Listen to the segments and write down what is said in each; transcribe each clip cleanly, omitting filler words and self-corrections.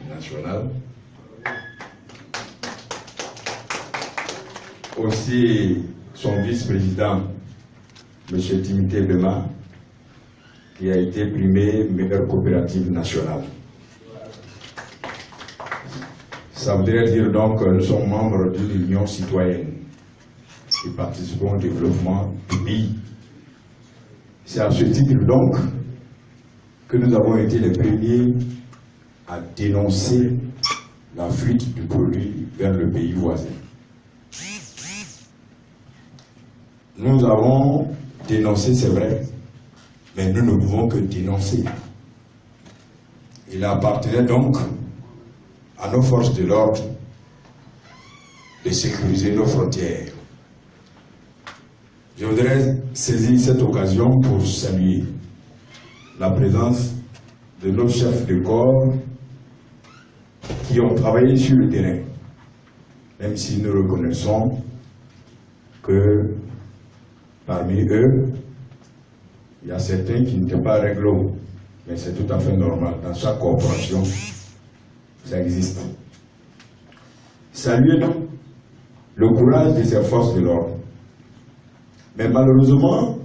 national. Aussi son vice-président, M. Timothée Bema, qui a été primé meilleure coopérative nationale. Ça voudrait dire donc que nous sommes membres d'une union citoyenne qui participons au développement du pays. C'est à ce titre donc que nous avons été les premiers à dénoncer la fuite du produit vers le pays voisin. Nous avons dénoncé, c'est vrai, mais nous ne pouvons que dénoncer. Il appartenait donc à nos forces de l'ordre de sécuriser nos frontières. Je voudrais saisir cette occasion pour saluer la présence de nos chefs de corps qui ont travaillé sur le terrain, même si nous reconnaissons que parmi eux, il y a certains qui n'étaient pas réglo, mais c'est tout à fait normal. Dans chaque corporation, ça existe. Saluez donc le courage de ces forces de l'ordre. Mais malheureusement,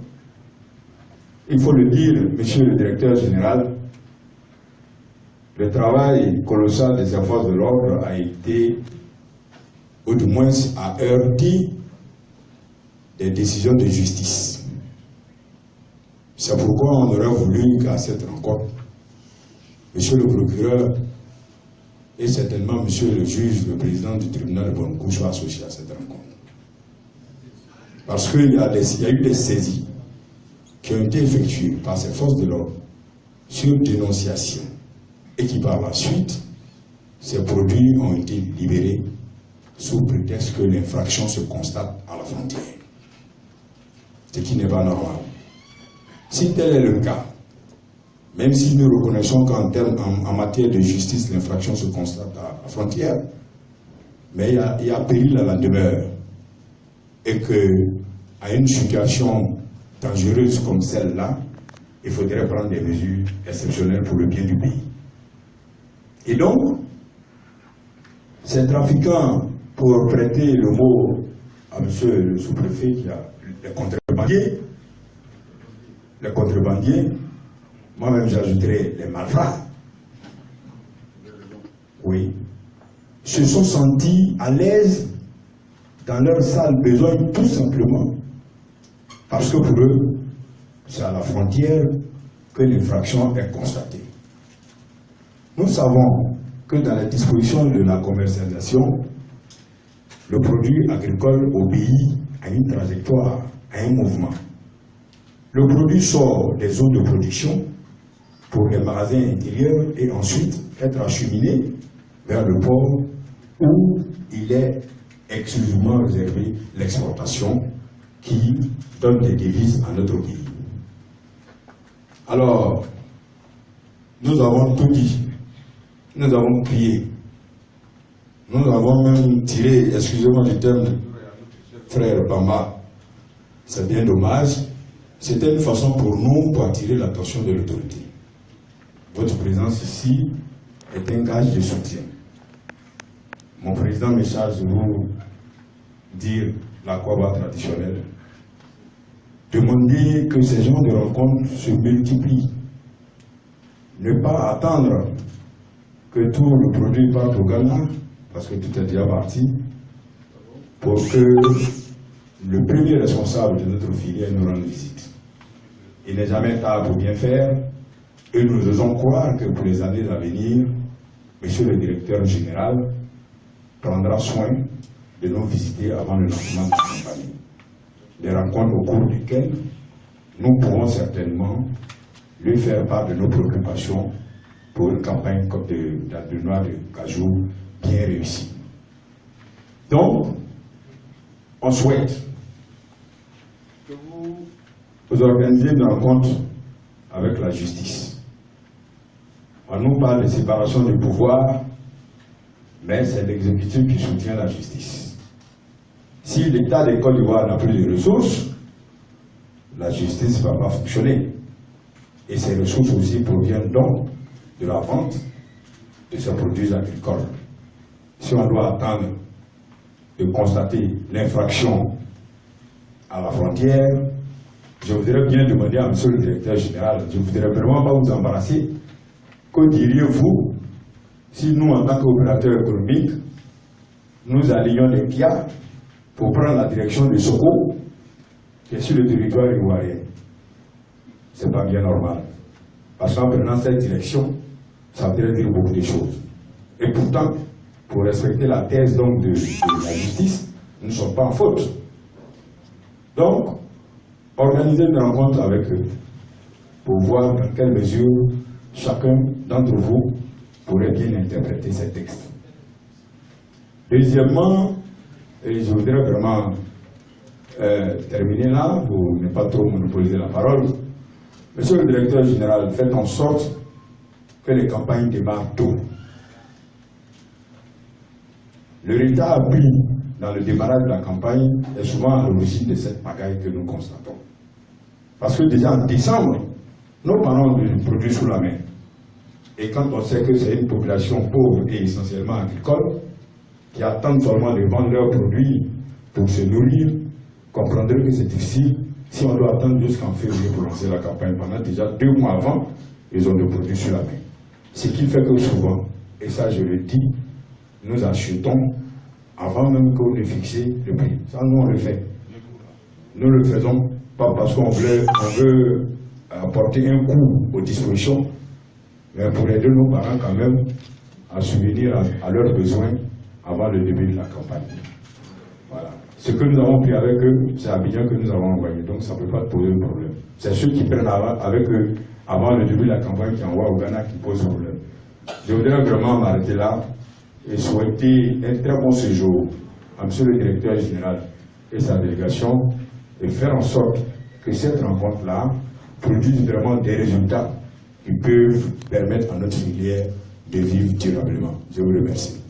il faut le dire, monsieur le directeur général, le travail colossal de ces forces de l'ordre a été, ou du moins a heurté des décisions de justice. C'est pourquoi on aurait voulu qu'à cette rencontre, monsieur le procureur et certainement monsieur le juge, le président du tribunal de Bonnecourt soient associés à cette rencontre. Parce qu'il y a eu des saisies qui ont été effectuées par ces forces de l'ordre sur dénonciation et qui par la suite, ces produits ont été libérés sous prétexte que l'infraction se constate à la frontière. Ce qui n'est pas normal. Si tel est le cas, même si nous reconnaissons qu'en matière de justice, l'infraction se constate à la frontière, mais il y a péril à la demeure. Et qu'à une situation dangereuse comme celle-là, il faudrait prendre des mesures exceptionnelles pour le bien du pays. Et donc, ces trafiquants, pour prêter le mot à monsieur le sous-préfet qui a les contrebandiers, moi-même j'ajouterai les malfrats, oui, se sont sentis à l'aise dans leur sale besoin, tout simplement parce que pour eux, c'est à la frontière que l'infraction est constatée. Nous savons que dans les dispositions de la commercialisation, le produit agricole obéit à une trajectoire, à un mouvement. Le produit sort des zones de production pour les magasins intérieurs et ensuite être acheminé vers le port où il est exclusivement réservé l'exportation qui donne des devises à notre pays. Alors, nous avons tout dit, nous avons crié, nous avons même tiré, excusez-moi du terme, frère Bamba, c'est bien dommage, c'était une façon pour nous pour attirer l'attention de l'autorité. Votre présence ici est un gage de soutien. Mon président me charge de vous dire la Kwaba traditionnelle. Demandez que ces genres de rencontres se multiplient. Ne pas attendre que tout le produit parte au Ghana, parce que tout est déjà parti, pour que le premier responsable de notre filière nous rende visite. Il n'est jamais tard pour bien faire, et nous osons croire que pour les années à venir, monsieur le directeur général prendra soin de nous visiter avant le lancement de la campagne. Des rencontres au cours desquelles nous pourrons certainement lui faire part de nos préoccupations pour une campagne de noix de cajou bien réussie. Donc, on souhaite que vous organisiez une rencontre avec la justice. On nous parle de séparation du pouvoir, mais c'est l'exécutif qui soutient la justice. Si l'État de Côte d'Ivoire n'a plus de ressources, la justice ne va pas fonctionner. Et ces ressources aussi proviennent donc de la vente de ces produits agricoles. Si on doit attendre de constater l'infraction à la frontière, je voudrais bien demander à M. le directeur général, je ne voudrais vraiment pas vous embarrasser, que diriez-vous si nous, en tant qu'opérateurs économiques, nous allions des PIA pour prendre la direction de Soko, qui est sur le territoire ivoirien? Ce n'est pas bien normal. Parce qu'en prenant cette direction, ça voudrait dire beaucoup de choses. Et pourtant, pour respecter la thèse donc de la justice, nous ne sommes pas en faute. Donc, organisez une rencontre avec eux pour voir dans quelle mesure chacun d'entre vous pourrait bien interpréter ces textes. Deuxièmement, et je voudrais vraiment terminer là, pour ne pas trop monopoliser la parole. Monsieur le directeur général, faites en sorte que les campagnes démarrent tôt. Le retard pris dans le démarrage de la campagne est souvent à l'origine de cette pagaille que nous constatons. Parce que déjà en décembre, nos parents ont des produits sous la main. Et quand on sait que c'est une population pauvre et essentiellement agricole, qui attendent seulement de vendre leurs produits pour se nourrir, comprendrez que c'est difficile si on doit attendre jusqu'en février pour lancer la campagne. Pendant déjà 2 mois avant, ils ont des produits sur la main. Ce qui fait que souvent, et ça je le dis, nous achetons avant même qu'on ait fixé le prix. Ça, nous, on le fait. Nous ne le faisons pas parce qu'on veut apporter un coup aux dispositions, mais pour aider nos parents quand même à subvenir à leurs besoins avant le début de la campagne. Voilà. Ce que nous avons pris avec eux, c'est Abidjan que nous avons envoyé, donc ça ne peut pas poser de problème. C'est ceux qui prennent avec eux avant le début de la campagne qui envoient au Ghana qui posent problème. Je voudrais vraiment m'arrêter là et souhaiter un très bon séjour à M. le directeur général et sa délégation et faire en sorte que cette rencontre-là produise vraiment des résultats qui peuvent permettre à notre filière de vivre durablement. Je vous remercie.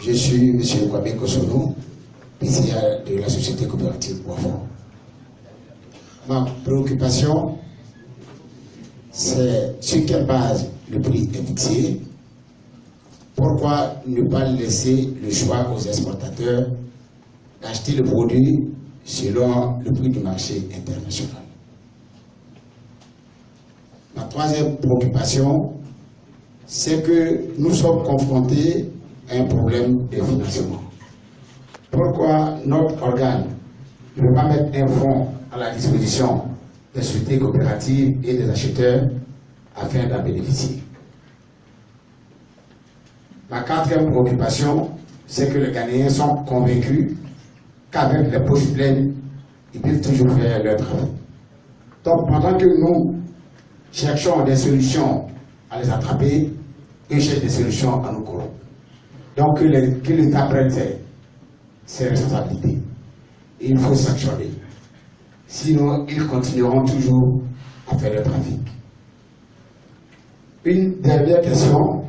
Je suis M. Kwame Kosono, PCA de la Société coopérative Boisfort. Ma préoccupation, c'est sur quelle base le prix est fixé. Pourquoi ne pas laisser le choix aux exportateurs d'acheter le produit selon le prix du marché international. Ma troisième préoccupation, c'est que nous sommes confrontés à un problème de financement. Pourquoi notre organe ne peut pas mettre un fonds à la disposition des sociétés coopératives et des acheteurs afin d'en bénéficier? Ma quatrième préoccupation, c'est que les Ghanéens sont convaincus qu'avec les poches pleines, ils peuvent toujours faire leur travail. Donc pendant que nous cherchons des solutions à les attraper, ils cherchent des solutions à nous corrompre. Donc que l'État prenne ses responsabilités. Et il faut sanctionner. Sinon, ils continueront toujours à faire le trafic. Une dernière question.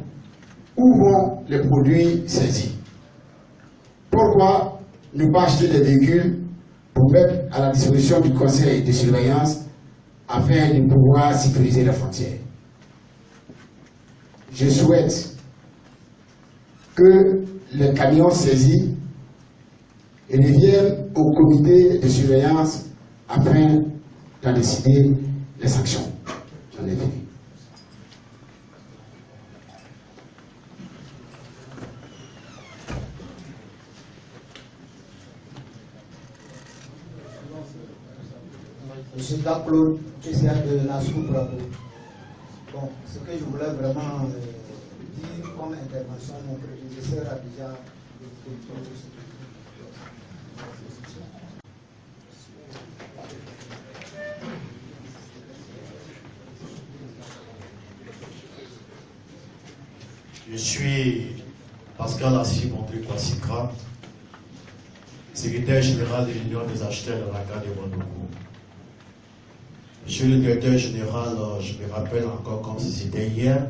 Où vont les produits saisis? Pourquoi ne pas acheter des véhicules pour mettre à la disposition du conseil de surveillance afin de pouvoir sécuriser les frontières? Je souhaite que les camions saisis reviennent au comité de surveillance afin d'en décider les sanctions. J'en ai fini. Monsieur Claude, président de la sous-bravo. Bon, ce que je voulais vraiment dire comme intervention, mon prédécesseur a déjà Je suis Pascal Assis Montré-Kwassikra, secrétaire général de l'Union des acheteurs de la gare de Ouagadougou. Monsieur le directeur général, je me rappelle encore comme si c'était hier,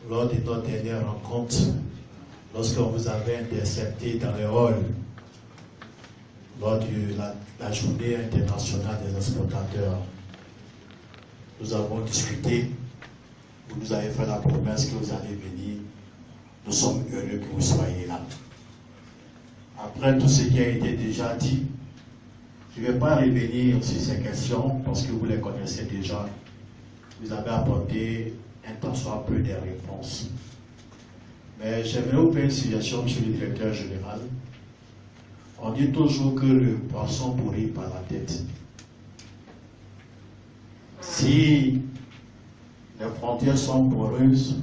lors de notre dernière rencontre, lorsqu'on vous avait intercepté dans le hall, lors de la journée internationale des exportateurs, nous avons discuté, vous nous avez fait la promesse que vous allez venir. Nous sommes heureux que vous soyez là. Après tout ce qui a été déjà dit, je ne vais pas revenir sur ces questions parce que vous les connaissez déjà. Vous avez apporté un tant soit peu des réponses. Mais j'aimerais vous faire une suggestion, monsieur le directeur général. On dit toujours que le poisson pourrit par la tête. Si les frontières sont poreuses,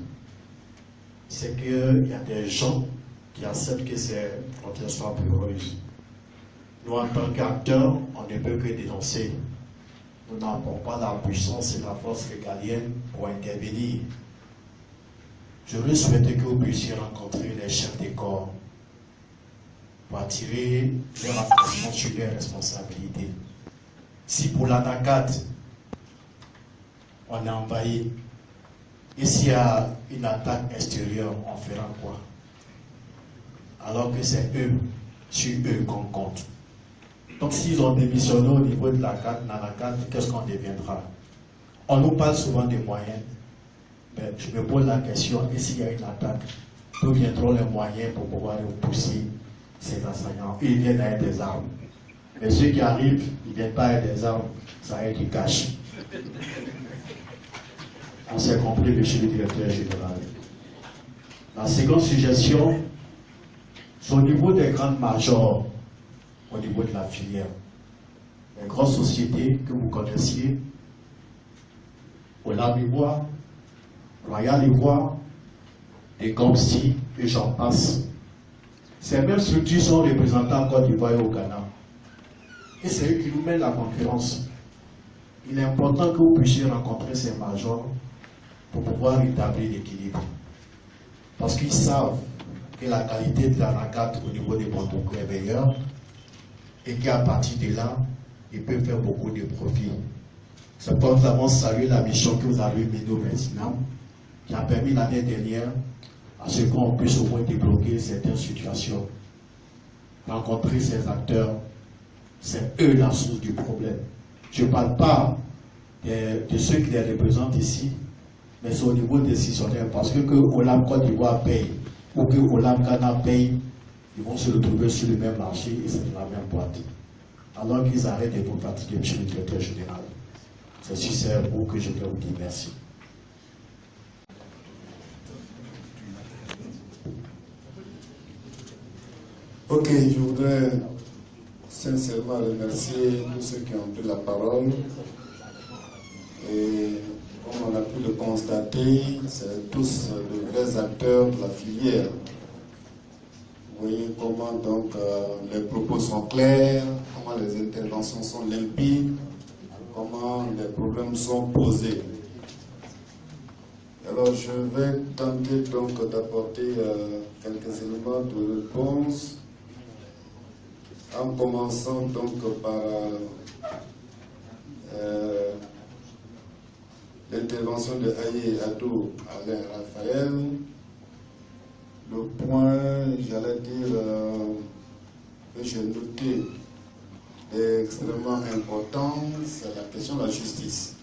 c'est qu'il y a des gens qui acceptent que ces frontières soient poreuses. Nous, en tant qu'acteurs, on ne peut que dénoncer. Nous n'avons pas la puissance et la force régalienne pour intervenir. J'aurais souhaité que vous puissiez rencontrer les chefs des corps pour attirer leur attention sur leurs responsabilités. Si pour l'ANACAD, on est envahi, et s'il y a une attaque extérieure, on fera quoi? Alors que c'est eux, sur eux qu'on compte. Donc s'ils ont démissionné au niveau de l'ANACAD, qu'est-ce qu'on deviendra? On nous parle souvent des moyens, mais je me pose la question, et s'il y a une attaque, d'où viendront les moyens pour pouvoir repousser ces assaillants? Ils viennent avec des armes. Mais ceux qui arrivent, ils ne viennent pas avec des armes, ça va être du cash. On s'est compris, monsieur le directeur général. La seconde suggestion, c'est au niveau des grandes majors, au niveau de la filière. Les grosses sociétés que vous connaissiez, Olam Ivoire, Royal Ivoire, et Gomsi, et j'en passe. Ces mêmes structures sont représentées en Côte d'Ivoire et au Ghana. Et c'est eux qui nous mènent la concurrence. Il est important que vous puissiez rencontrer ces majors pour pouvoir établir l'équilibre. Parce qu'ils savent que la qualité de la raquette au niveau des Bondoukou est meilleure et qu'à partir de là, ils peuvent faire beaucoup de profits. C'est pourquoi nous avons salué la mission que vous avez menée au Vietnam, qui a permis l'année dernière à ce qu'on puisse au moins débloquer certaines situations. Rencontrer ces acteurs, c'est eux la source du problème. Je ne parle pas de ceux qui les représentent ici, mais c'est au niveau décisionnaire, parce que Olam Côte d'Ivoire paye, ou que Olam Ghana paye, ils vont se retrouver sur le même marché et c'est de la même boîte. Alors qu'ils arrêtent de vous fatiguer, monsieur le directeur général. C'est sur ces mots que je vais vous dire merci. Ok, je voudrais sincèrement remercier tous ceux qui ont pris la parole. Et comme on a pu le constater, c'est tous de vrais acteurs de la filière. Vous voyez comment donc les propos sont clairs, comment les interventions sont limpides, comment les problèmes sont posés. Alors je vais tenter donc d'apporter quelques éléments de réponse, en commençant donc par l'intervention de Aye Adou Alain Raphaël. Le point, j'allais dire, que j'ai noté extrêmement important, c'est la question de la justice.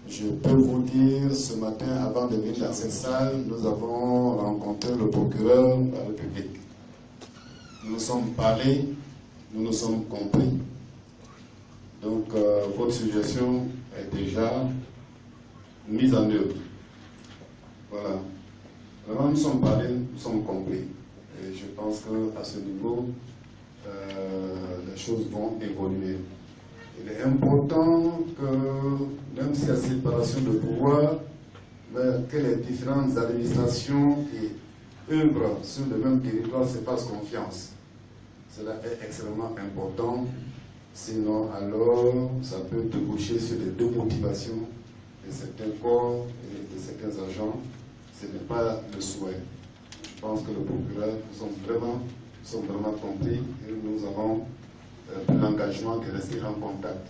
Je peux vous dire, ce matin, avant de venir dans cette salle, nous avons rencontré le procureur de la République. Nous nous sommes parlé, nous nous sommes compris. Donc, votre suggestion est déjà mise en œuvre. Voilà. Vraiment, nous sommes parlé, nous sommes compris. Et je pense qu'à ce niveau, les choses vont évoluer. Il est important que, même s'il y a séparation de pouvoir, que les différentes administrations qui œuvrent sur le même territoire se fassent confiance. Cela est extrêmement important. Sinon, alors, ça peut déboucher sur les deux motivations de certains corps et de certains agents. Ce n'est pas le souhait. Je pense que le procureur, nous sommes vraiment compris et nous avons pris l'engagement de rester en contact.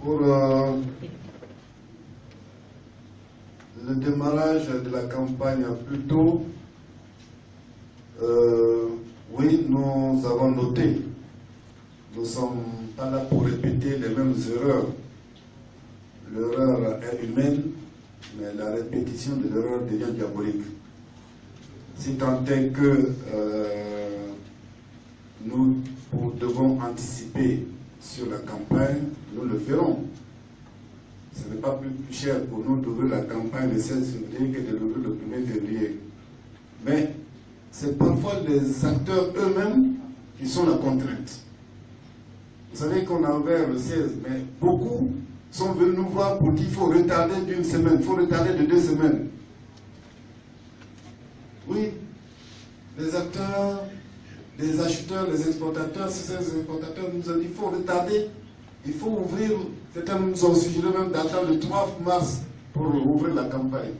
Pour le démarrage de la campagne plus tôt, oui, nous avons noté. Nous ne sommes pas là pour répéter les mêmes erreurs. L'erreur est humaine, mais la répétition de l'erreur devient diabolique. Si tant est que nous devons anticiper sur la campagne, nous le ferons. Ce n'est pas plus cher pour nous d'ouvrir la campagne le 16 février que de l'ouvrir le 1er février. Mais c'est parfois les acteurs eux-mêmes qui sont la contrainte. Vous savez qu'on a ouvert le 16, mais beaucoup sont venus nous voir pour dire qu'il faut retarder d'une semaine, il faut retarder de 2 semaines. Oui, les acteurs, les acheteurs, les exportateurs, ces exportateurs nous ont dit qu'il faut retarder, il faut ouvrir. Certains nous ont suggéré même d'attendre le 3 mars pour ouvrir la campagne.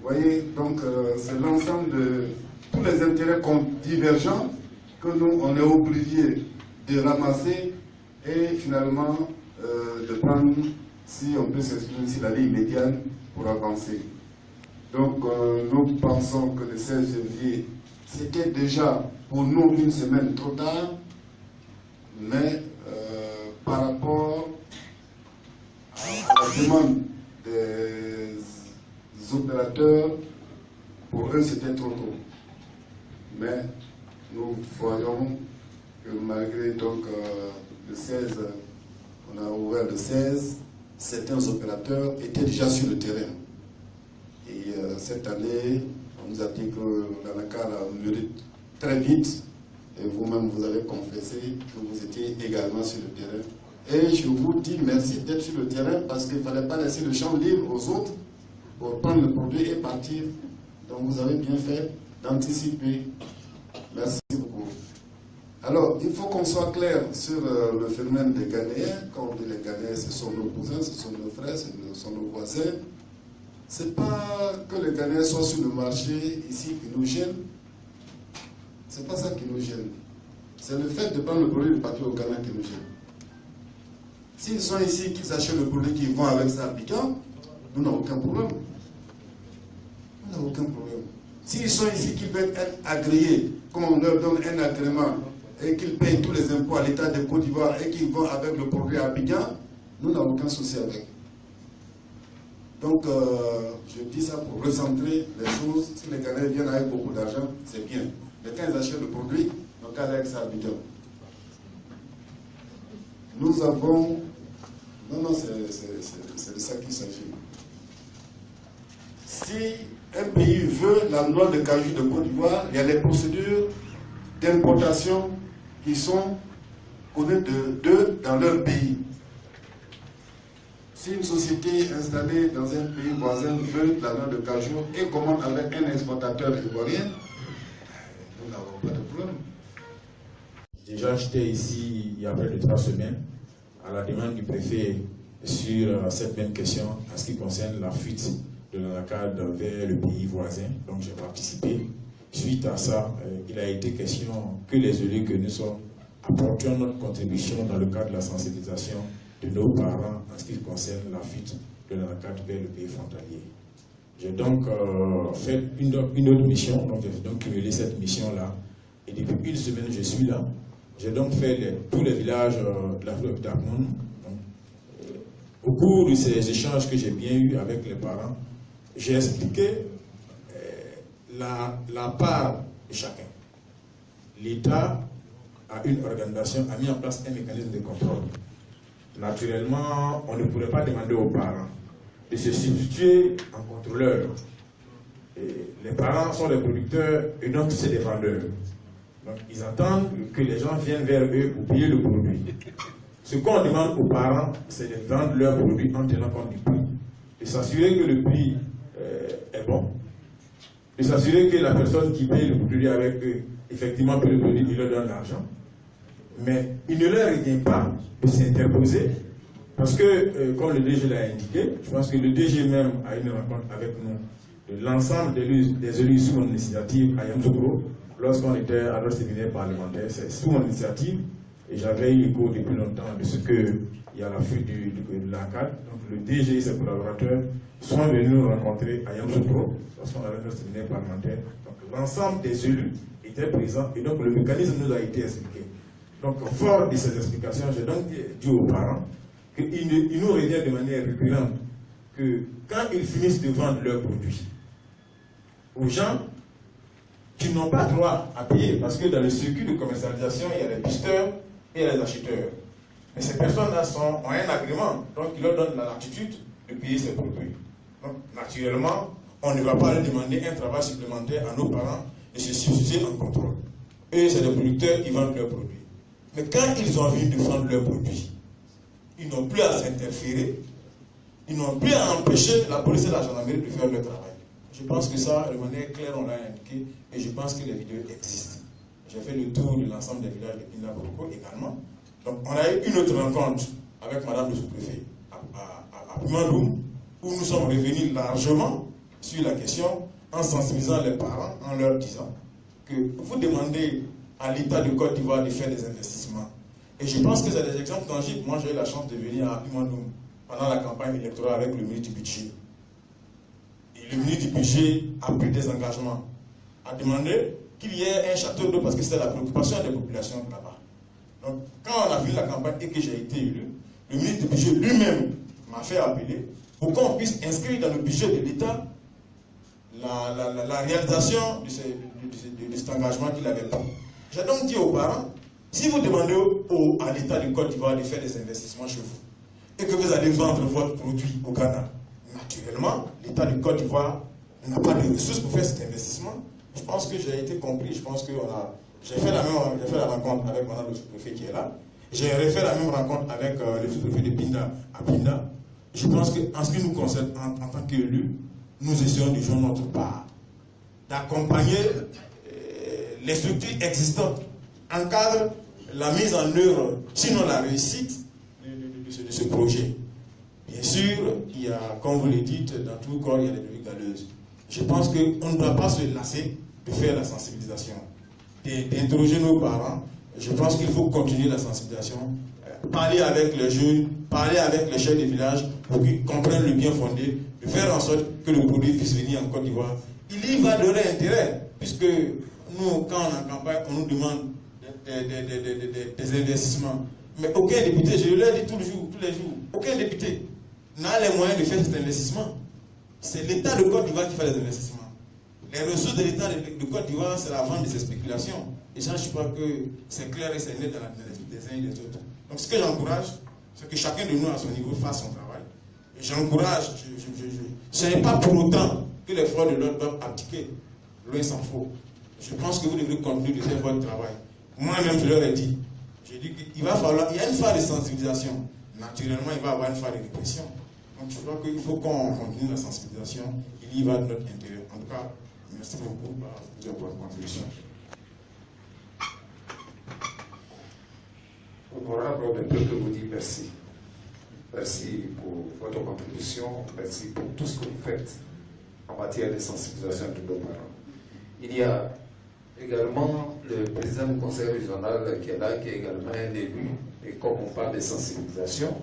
Vous voyez, donc c'est l'ensemble de tous les intérêts divergents que nous, on est obligé de ramasser et finalement de prendre, si on peut s'exprimer ici, la ligne médiane pour avancer. Donc nous pensons que le 16 février, c'était déjà pour nous une semaine trop tard, mais par rapport à la demande des opérateurs, pour eux c'était trop tôt. Mais nous voyons que malgré donc le 16, on a ouvert le 16, certains opérateurs étaient déjà sur le terrain. Et cette année, on nous a dit que l'ANACAR a mûri très vite, et vous-même vous avez confessé que vous étiez également sur le terrain. Et je vous dis merci d'être sur le terrain parce qu'il ne fallait pas laisser le champ libre aux autres pour prendre le produit et partir. Donc vous avez bien fait d'anticiper. Merci beaucoup. Alors, il faut qu'on soit clair sur le phénomène des Ghanéens. Quand on dit les Ghanéens, ce sont nos cousins, ce sont nos frères, ce sont nos voisins. Ce n'est pas que les Ghanéens soient sur le marché ici qui nous gênent. Ce n'est pas ça qui nous gêne. C'est le fait de prendre le produit de partir au Ghana qui nous gêne. S'ils sont ici, qu'ils achètent le produit, qu'ils vont avec ça à Piquant, nous n'avons aucun problème. Nous n'avons aucun problème. S'ils sont ici, qu'ils veulent être agréés, comme on leur donne un agrément, et qu'ils payent tous les impôts à l'État de Côte d'Ivoire et qu'ils vont avec le produit à Abidjan, nous n'avons aucun souci avec. Donc, je dis ça pour recentrer les choses. Si les Ghanéens viennent avec beaucoup d'argent, c'est bien. Mais quand ils achètent le produit, donc avec ça à Abidjan. Nous avons... Non, c'est de ça qu'il s'agit. Si un pays veut la noix de cajou de Côte d'Ivoire, il y a les procédures d'importation qui sont connues d'eux dans leur pays. Si une société installée dans un pays voisin veut la noix de cajou et commande avec un exportateur ivoirien, nous n'avons pas de problème. Déjà, j'étais ici il y a près de 3 semaines à la demande du préfet sur cette même question en ce qui concerne la fuite de l'ANACAR vers le pays voisin. Donc j'ai participé. Suite à ça, il a été question que les élus que nous sommes apportions notre contribution dans le cadre de la sensibilisation de nos parents en ce qui concerne la fuite de l'ANACAR vers le pays frontalier. J'ai donc fait une autre mission, donc j'ai donc cumulé cette mission-là. Et depuis une semaine, je suis là. J'ai donc fait tous les villages de la fleuve d'Akmoun. Au cours de ces échanges que j'ai bien eus avec les parents, j'ai expliqué la part de chacun. L'État a une organisation, a mis en place un mécanisme de contrôle. Naturellement, on ne pourrait pas demander aux parents de se substituer en contrôleur. Les parents sont les producteurs et donc c'est des vendeurs. Donc ils attendent que les gens viennent vers eux pour payer le produit. Ce qu'on demande aux parents, c'est de vendre leur produit en tenant compte du prix. De s'assurer que le prix est bon. De s'assurer que la personne qui paye le produit avec eux, effectivement, peut le produit, il leur donne l'argent. Mais il ne leur revient pas de s'interposer. Parce que, comme le DG l'a indiqué, je pense que le DG même a eu une rencontre avec nous, de l'ensemble des élus sous mon initiative à Yamoussoukro, lorsqu'on était à notre séminaire parlementaire. C'est sous mon initiative. Et j'avais eu l'écho depuis longtemps de ce qu'il y a la fuite de l'ANACAR. Donc le DG et ses collaborateurs sont venus nous rencontrer à Yamoussoukro, lorsqu'on avait notre séminaire parlementaire. Donc l'ensemble des élus étaient présents et donc le mécanisme nous a été expliqué. Donc fort de ces explications, j'ai donc dit aux parents qu'il nous revient de manière récurrente que quand ils finissent de vendre leurs produits aux gens qui n'ont pas droit à payer, parce que dans le circuit de commercialisation, il y a les pisteurs et les acheteurs. Mais ces personnes-là ont un agrément, donc ils leur donnent la latitude de payer ces produits. Donc, naturellement, on ne va pas leur demander un travail supplémentaire à nos parents de se substituer en contrôle. Eux, c'est des producteurs, ils vendent leurs produits. Mais quand ils ont envie de vendre leurs produits, ils n'ont plus à s'interférer, ils n'ont plus à empêcher la police et la gendarmerie de faire leur travail. Je pense que ça, de manière claire, on l'a indiqué, et je pense que les vidéos existent. J'ai fait le tour de l'ensemble des villages de Pina Boroko également. Donc, on a eu une autre rencontre avec Madame le sous-préfet à Pimandoum, où nous sommes revenus largement sur la question, en sensibilisant les parents, en leur disant que vous demandez à l'État de Côte d'Ivoire de faire des investissements. Et je pense que c'est des exemples tangibles. Moi, j'ai eu la chance de venir à Pimandoum pendant la campagne électorale avec le ministre du Budget. Et le ministre du Budget a pris des engagements, a demandé qu'il y ait un château d'eau parce que c'était la préoccupation des populations là-bas. Donc, quand on a vu la campagne et que j'ai été élu, le ministre du Budget lui-même m'a fait appeler pour qu'on puisse inscrire dans le budget de l'État la réalisation de cet engagement qu'il avait pris. J'ai donc dit aux parents, si vous demandez à l'État de Côte d'Ivoire de faire des investissements chez vous, et que vous allez vendre votre produit au Ghana, naturellement, l'État de Côte d'Ivoire n'a pas de ressources pour faire cet investissement. Je pense que j'ai été compris, je pense que j'ai fait la rencontre avec Madame le sous-préfet qui est là, j'ai fait la même rencontre avec le sous-préfet de Pinda à Pinda. Je pense qu'en ce qui nous concerne, en tant qu'élus, nous essayons de jouer notre part, d'accompagner les structures existantes, encadre la mise en œuvre, sinon la réussite de ce projet. Bien sûr, il y a, comme vous le dites, dans tout corps, il y a des brebis galeuses. Je pense qu'on ne doit pas se lasser de faire la sensibilisation, d'interroger nos parents. Je pense qu'il faut continuer la sensibilisation, parler avec les jeunes, parler avec les chefs de village pour qu'ils comprennent le bien fondé, de faire en sorte que le produit puisse venir en Côte d'Ivoire. Il y va de leur intérêt, puisque nous, quand on est en campagne, on nous demande des investissements. Mais aucun député, je le dis tous les jours, aucun député n'a les moyens de faire cet investissement. C'est l'État de Côte d'Ivoire qui fait les investissements. Les ressources de l'État de Côte d'Ivoire, c'est la vente de ces spéculations. Et ça, je crois que c'est clair et c'est net dans l'esprit des uns et des autres. Donc, ce que j'encourage, c'est que chacun de nous, à son niveau, fasse son travail. Et j'encourage, ce n'est pas pour autant que les frères de l'ordre doivent abdiquer. Loin s'en faut. Je pense que vous devez continuer de faire votre travail. Moi-même, je leur ai dit, j'ai dit qu'il va falloir, il y a une phase de sensibilisation. Naturellement, il va y avoir une phase de répression. Donc, je crois qu'il faut qu'on continue la sensibilisation. Il y va de notre intérieur. En tout cas, merci beaucoup pour votre contribution. Honorable, on ne peut que vous dire merci. Merci pour votre contribution, merci pour tout ce que vous faites en matière de sensibilisation de nos parents. Il y a également le président du conseil régional qui est là, qui est également un élu. Et comme on parle de sensibilisation,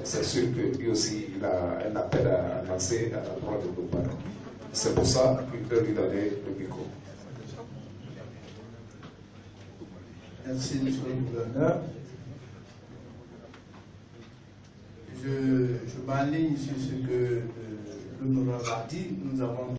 c'est sûr que lui aussi il a un appel à lancer à l'endroit de nos parents. C'est pour ça que je vais lui donner le micro. Merci, monsieur le gouverneur. Je m'aligne sur ce que l'honorable a dit. Nous avons